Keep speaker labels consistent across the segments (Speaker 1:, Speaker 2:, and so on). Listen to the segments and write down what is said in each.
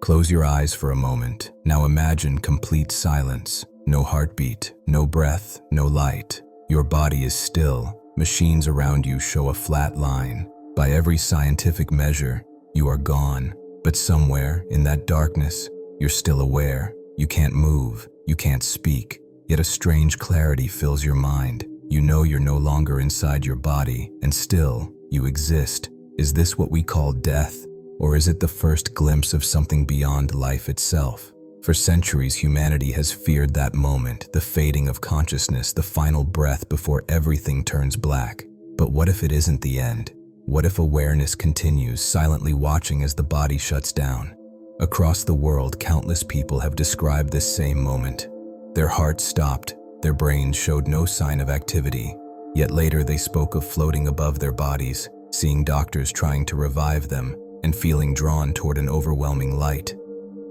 Speaker 1: Close your eyes for a moment. Now imagine complete silence. No heartbeat, no breath, no light. Your body is still. Machines around you show a flat line. By every scientific measure, you are gone. But somewhere in that darkness, you're still aware. You can't move, you can't speak. Yet a strange clarity fills your mind. You know you're no longer inside your body, and still, you exist. Is this what we call death? Or is it the first glimpse of something beyond life itself? For centuries, humanity has feared that moment, the fading of consciousness, the final breath before everything turns black. But what if it isn't the end? What if awareness continues, silently watching as the body shuts down? Across the world, countless people have described this same moment. Their hearts stopped, their brains showed no sign of activity. Yet later they spoke of floating above their bodies, seeing doctors trying to revive them, and feeling drawn toward an overwhelming light.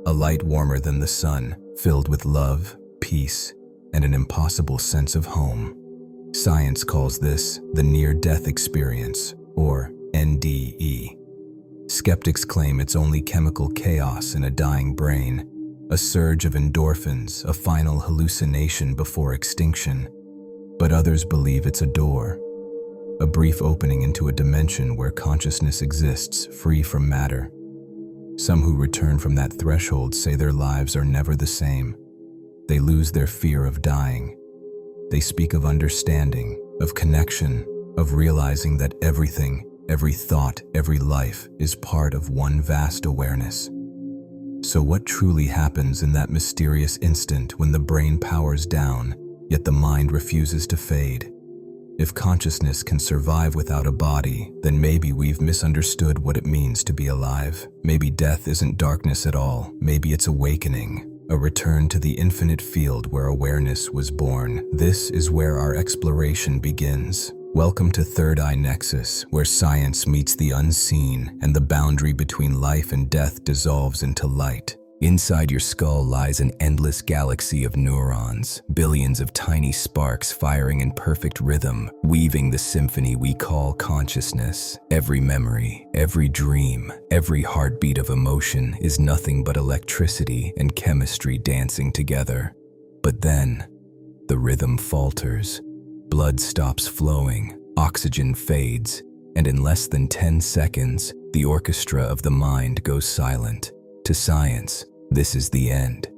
Speaker 1: A light warmer than the sun, filled with love, peace, and an impossible sense of home. Science calls this the near-death experience, or NDE. Skeptics claim it's only chemical chaos in a dying brain, a surge of endorphins, a final hallucination before extinction. But others believe it's a door, a brief opening into a dimension where consciousness exists, free from matter. Some who return from that threshold say their lives are never the same. They lose their fear of dying. They speak of understanding, of connection, of realizing that everything, every thought, every life is part of one vast awareness. So what truly happens in that mysterious instant when the brain powers down, yet the mind refuses to fade? If consciousness can survive without a body, then maybe we've misunderstood what it means to be alive. Maybe death isn't darkness at all. Maybe it's awakening, a return to the infinite field where awareness was born. This is where our exploration begins. Welcome to Third Eye Nexus, where science meets the unseen and the boundary between life and death dissolves into light. Inside your skull lies an endless galaxy of neurons, billions of tiny sparks firing in perfect rhythm, weaving the symphony we call consciousness. Every memory, every dream, every heartbeat of emotion is nothing but electricity and chemistry dancing together. But then, the rhythm falters. Blood stops flowing, oxygen fades, and in less than 10 seconds, the orchestra of the mind goes silent. To science, this is the end,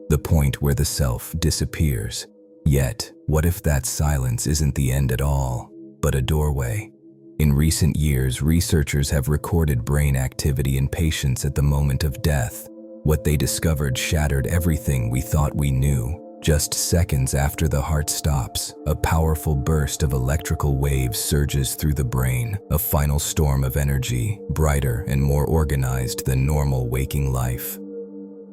Speaker 1: the point where the self disappears. Yet, what if that silence isn't the end at all, but a doorway? In recent years, researchers have recorded brain activity in patients at the moment of death. What they discovered shattered everything we thought we knew. Just seconds after the heart stops, a powerful burst of electrical waves surges through the brain, a final storm of energy, brighter and more organized than normal waking life.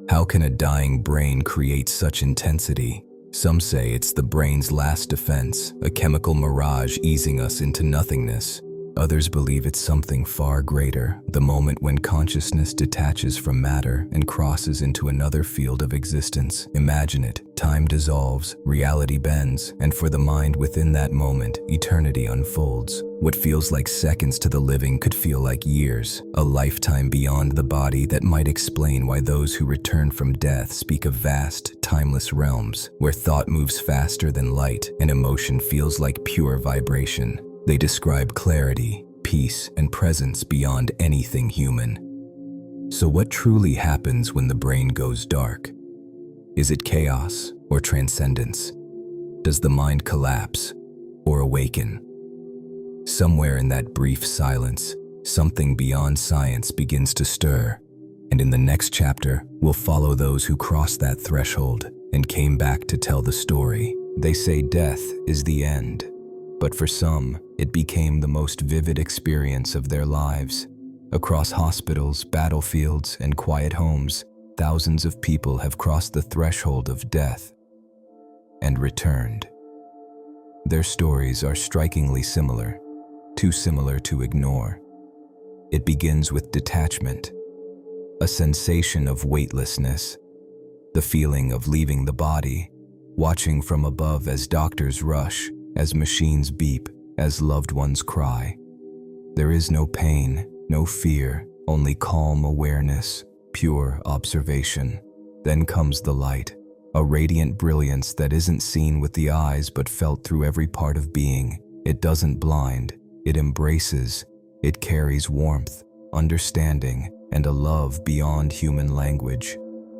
Speaker 1: How can a dying brain create such intensity? Some say it's the brain's last defense, a chemical mirage easing us into nothingness. Others believe it's something far greater, the moment when consciousness detaches from matter and crosses into another field of existence. Imagine it. Time dissolves, reality bends, and for the mind within that moment, eternity unfolds. What feels like seconds to the living could feel like years, a lifetime beyond the body that might explain why those who return from death speak of vast, timeless realms, where thought moves faster than light and emotion feels like pure vibration. They describe clarity, peace, and presence beyond anything human. So what truly happens when the brain goes dark? Is it chaos or transcendence? Does the mind collapse or awaken? Somewhere in that brief silence, something beyond science begins to stir. And in the next chapter, we'll follow those who crossed that threshold and came back to tell the story. They say death is the end. But for some, it became the most vivid experience of their lives. Across hospitals, battlefields, and quiet homes, thousands of people have crossed the threshold of death and returned. Their stories are strikingly similar, too similar to ignore. It begins with detachment, a sensation of weightlessness, the feeling of leaving the body, watching from above as doctors rush, as machines beep, as loved ones cry. There is no pain, no fear, only calm awareness, pure observation. Then comes the light, a radiant brilliance that isn't seen with the eyes but felt through every part of being. It doesn't blind, it embraces, it carries warmth, understanding, and a love beyond human language.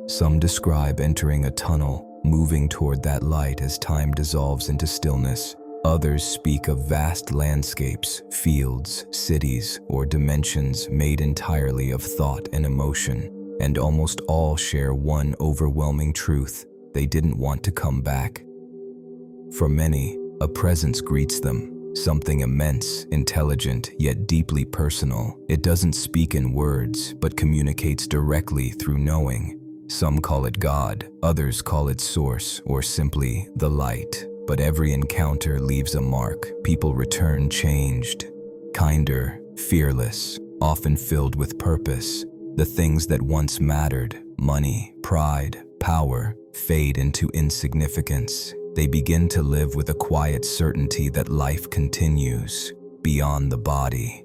Speaker 1: Some describe entering a tunnel, moving toward that light as time dissolves into stillness. Others speak of vast landscapes, fields, cities, or dimensions made entirely of thought and emotion, and almost all share one overwhelming truth: they didn't want to come back. For many, a presence greets them, something immense, intelligent, yet deeply personal. It doesn't speak in words, but communicates directly through knowing. Some call it God, others call it Source, or simply the light. But every encounter leaves a mark. People return changed, kinder, fearless, often filled with purpose. The things that once mattered, money, pride, power, fade into insignificance. They begin to live with a quiet certainty that life continues beyond the body.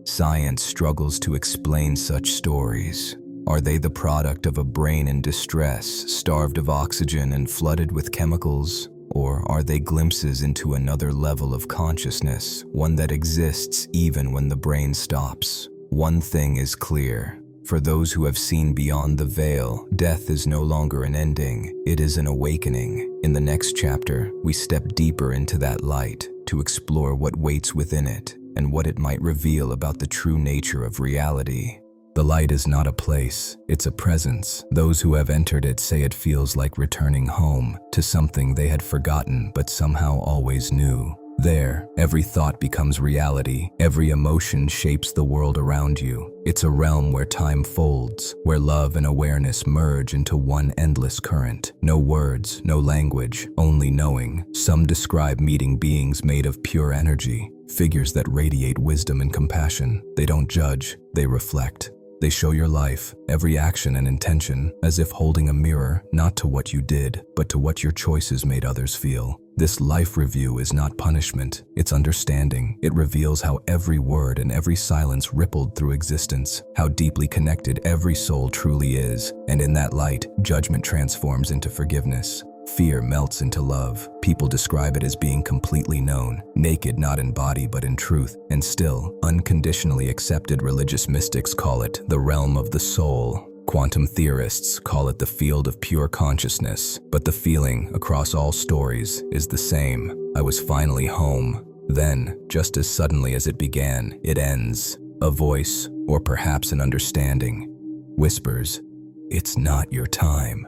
Speaker 1: Science struggles to explain such stories. Are they the product of a brain in distress, starved of oxygen and flooded with chemicals? Or are they glimpses into another level of consciousness, one that exists even when the brain stops? One thing is clear. For those who have seen beyond the veil, death is no longer an ending, it is an awakening. In the next chapter, we step deeper into that light to explore what waits within it and what it might reveal about the true nature of reality. The light is not a place, it's a presence. Those who have entered it say it feels like returning home to something they had forgotten but somehow always knew. There, every thought becomes reality, every emotion shapes the world around you. It's a realm where time folds, where love and awareness merge into one endless current. No words, no language, only knowing. Some describe meeting beings made of pure energy, figures that radiate wisdom and compassion. They don't judge, they reflect. They show your life, every action and intention, as if holding a mirror, not to what you did, but to what your choices made others feel. This life review is not punishment, it's understanding. It reveals how every word and every silence rippled through existence, how deeply connected every soul truly is. And in that light, judgment transforms into forgiveness. Fear melts into love. People describe it as being completely known, naked not in body but in truth, and still, unconditionally accepted. Religious mystics call it the realm of the soul. Quantum theorists call it the field of pure consciousness. But the feeling across all stories is the same. I was finally home. Then, just as suddenly as it began, it ends. A voice, or perhaps an understanding, whispers, "It's not your time."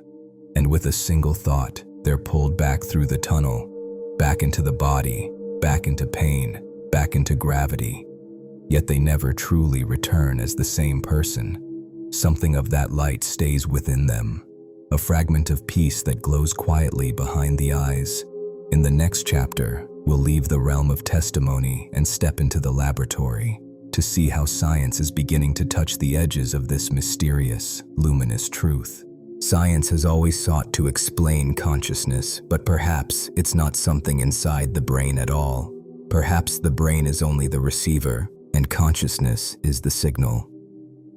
Speaker 1: And with a single thought, they're pulled back through the tunnel, back into the body, back into pain, back into gravity. Yet they never truly return as the same person. Something of that light stays within them, a fragment of peace that glows quietly behind the eyes. In the next chapter, we'll leave the realm of testimony and step into the laboratory to see how science is beginning to touch the edges of this mysterious, luminous truth. Science has always sought to explain consciousness, but perhaps it's not something inside the brain at all. Perhaps the brain is only the receiver, and consciousness is the signal.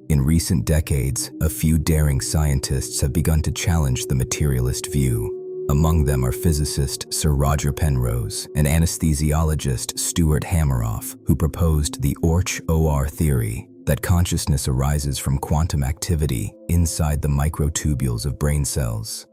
Speaker 1: In recent decades, a few daring scientists have begun to challenge the materialist view. Among them are physicist Sir Roger Penrose and anesthesiologist Stuart Hameroff, who proposed the OR theory, that consciousness arises from quantum activity inside the microtubules of brain cells.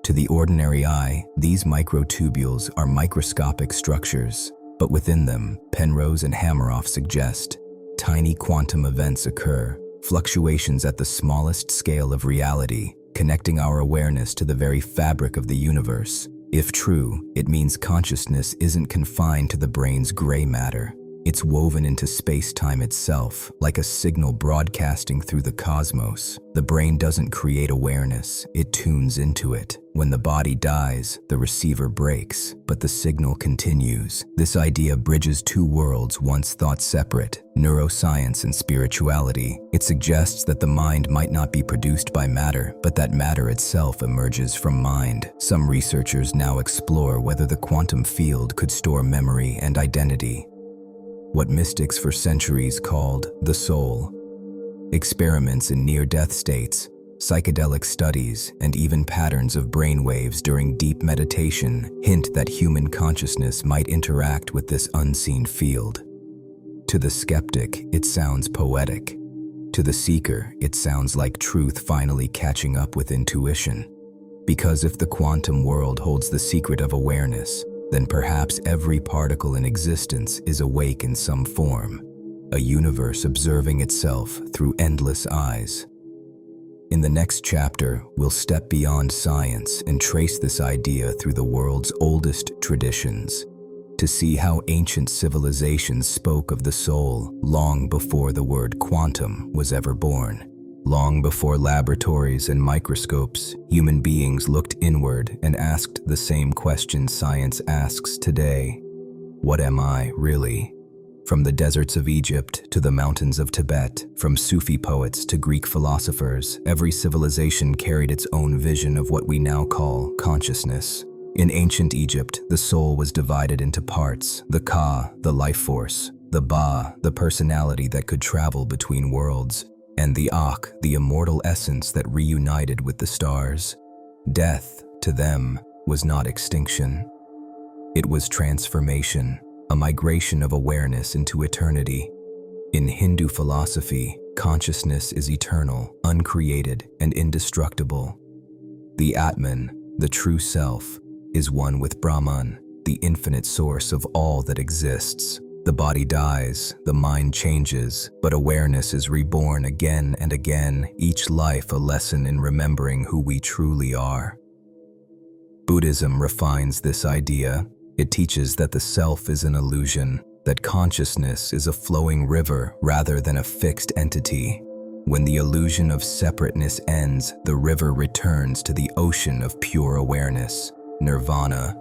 Speaker 1: To the ordinary eye, these microtubules are microscopic structures, but within them, Penrose and Hameroff suggest, tiny quantum events occur, fluctuations at the smallest scale of reality, connecting our awareness to the very fabric of the universe. If true, it means consciousness isn't confined to the brain's gray matter. It's woven into space-time itself, like a signal broadcasting through the cosmos. The brain doesn't create awareness, it tunes into it. When the body dies, the receiver breaks, but the signal continues. This idea bridges two worlds once thought separate, neuroscience and spirituality. It suggests that the mind might not be produced by matter, but that matter itself emerges from mind. Some researchers now explore whether the quantum field could store memory and identity, what mystics for centuries called the soul. Experiments in near-death states, psychedelic studies, and even patterns of brainwaves during deep meditation hint that human consciousness might interact with this unseen field. To the skeptic, it sounds poetic. To the seeker, it sounds like truth finally catching up with intuition. Because if the quantum world holds the secret of awareness, then perhaps every particle in existence is awake in some form, a universe observing itself through endless eyes. In the next chapter, we'll step beyond science and trace this idea through the world's oldest traditions, to see how ancient civilizations spoke of the soul long before the word quantum was ever born. Long before laboratories and microscopes, human beings looked inward and asked the same question science asks today. What am I, really? From the deserts of Egypt to the mountains of Tibet, from Sufi poets to Greek philosophers, every civilization carried its own vision of what we now call consciousness. In ancient Egypt, the soul was divided into parts: the Ka, the life force; the Ba, the personality that could travel between worlds; and the Akh, the immortal essence that reunited with the stars. Death, to them, was not extinction. It was transformation, a migration of awareness into eternity. In Hindu philosophy, consciousness is eternal, uncreated, and indestructible. The Atman, the true self, is one with Brahman, the infinite source of all that exists. The body dies, the mind changes, but awareness is reborn again and again, each life a lesson in remembering who we truly are. Buddhism refines this idea. It teaches that the self is an illusion, that consciousness is a flowing river rather than a fixed entity. When the illusion of separateness ends, the river returns to the ocean of pure awareness, nirvana.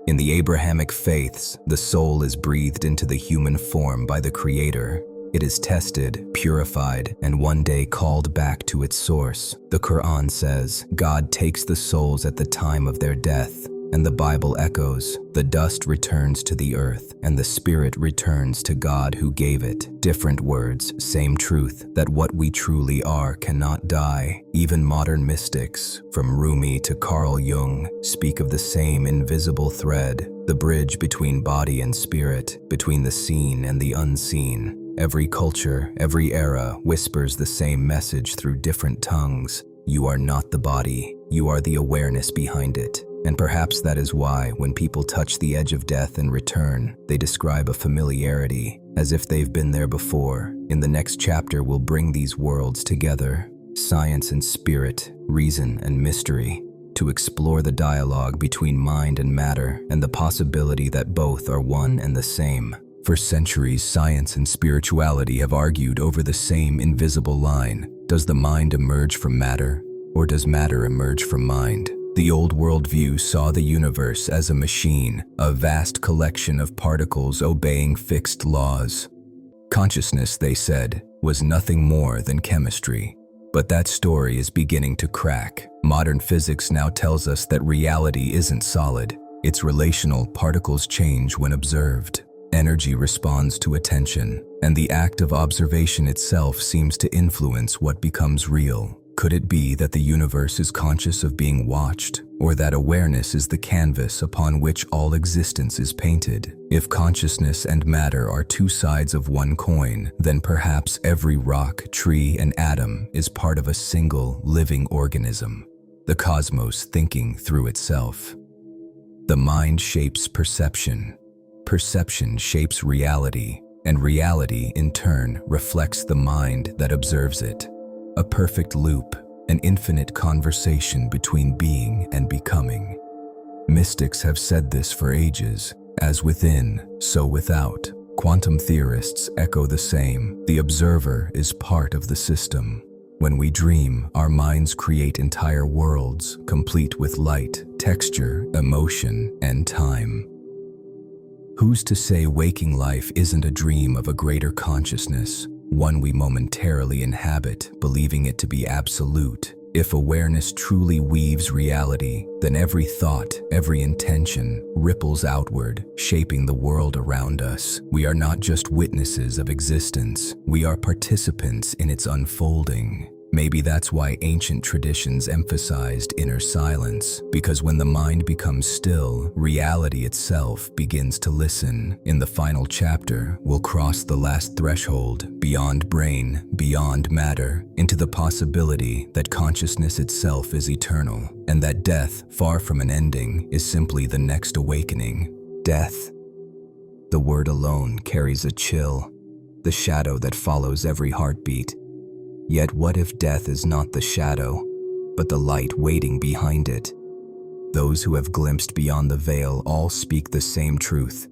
Speaker 1: In the Abrahamic faiths, the soul is breathed into the human form by the Creator. It is tested, purified, and one day called back to its source. The Quran says, God takes the souls at the time of their death, and the Bible echoes, the dust returns to the earth, and the spirit returns to God who gave it. Different words, same truth, that what we truly are cannot die. Even modern mystics, from Rumi to Carl Jung, speak of the same invisible thread, the bridge between body and spirit, between the seen and the unseen. Every culture, every era whispers the same message through different tongues. You are not the body, you are the awareness behind it. And perhaps that is why, when people touch the edge of death and return, they describe a familiarity, as if they've been there before. In the next chapter, we'll bring these worlds together, science and spirit, reason and mystery, to explore the dialogue between mind and matter and the possibility that both are one and the same. For centuries, science and spirituality have argued over the same invisible line. Does the mind emerge from matter, or does matter emerge from mind? The old worldview saw the universe as a machine, a vast collection of particles obeying fixed laws. Consciousness, they said, was nothing more than chemistry. But that story is beginning to crack. Modern physics now tells us that reality isn't solid. It's relational. Particles change when observed. Energy responds to attention, and the act of observation itself seems to influence what becomes real. Could it be that the universe is conscious of being watched, or that awareness is the canvas upon which all existence is painted? If consciousness and matter are two sides of one coin, then perhaps every rock, tree, and atom is part of a single living organism, the cosmos thinking through itself. The mind shapes perception. Perception shapes reality, and reality in turn reflects the mind that observes it. A perfect loop, an infinite conversation between being and becoming. Mystics have said this for ages, as within, so without. Quantum theorists echo the same. The observer is part of the system. When we dream, our minds create entire worlds, complete with light, texture, emotion, and time. Who's to say waking life isn't a dream of a greater consciousness? One we momentarily inhabit, believing it to be absolute. If awareness truly weaves reality, then every thought, every intention ripples outward, shaping the world around us. We are not just witnesses of existence, we are participants in its unfolding. Maybe that's why ancient traditions emphasized inner silence, because when the mind becomes still, reality itself begins to listen. In the final chapter, we'll cross the last threshold, beyond brain, beyond matter, into the possibility that consciousness itself is eternal, and that death, far from an ending, is simply the next awakening. Death. The word alone carries a chill, the shadow that follows every heartbeat. Yet what if death is not the shadow, but the light waiting behind it? Those who have glimpsed beyond the veil all speak the same truth.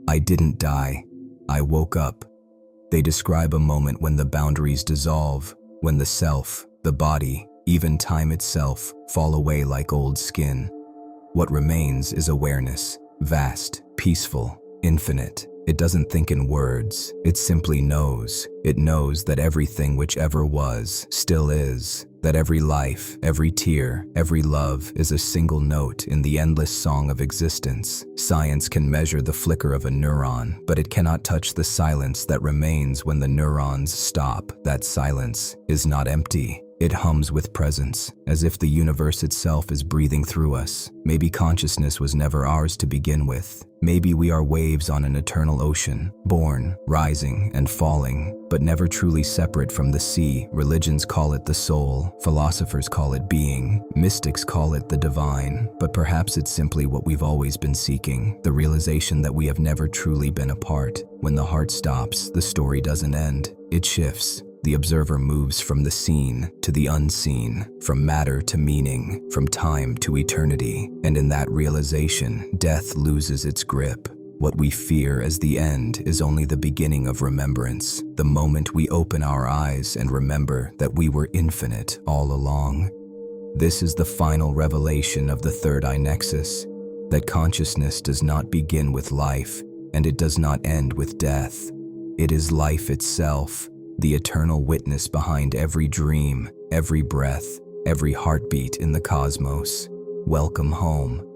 Speaker 1: I didn't die, I woke up. They describe a moment when the boundaries dissolve, when the self, the body, even time itself fall away like old skin. What remains is awareness, vast, peaceful, infinite. It doesn't think in words, it simply knows. It knows that everything which ever was, still is, that every life, every tear, every love is a single note in the endless song of existence. Science can measure the flicker of a neuron, but it cannot touch the silence that remains when the neurons stop. That silence is not empty. It hums with presence, as if the universe itself is breathing through us. Maybe consciousness was never ours to begin with. Maybe we are waves on an eternal ocean, born, rising, and falling, but never truly separate from the sea. Religions call it the soul, philosophers call it being, mystics call it the divine, but perhaps it's simply what we've always been seeking, the realization that we have never truly been apart. When the heart stops, the story doesn't end, it shifts. The observer moves from the seen to the unseen, from matter to meaning, from time to eternity. And in that realization, death loses its grip. What we fear as the end is only the beginning of remembrance, the moment we open our eyes and remember that we were infinite all along. This is the final revelation of the third eye nexus, that consciousness does not begin with life, and it does not end with death. It is life itself, the eternal witness behind every dream, every breath, every heartbeat in the cosmos. Welcome home.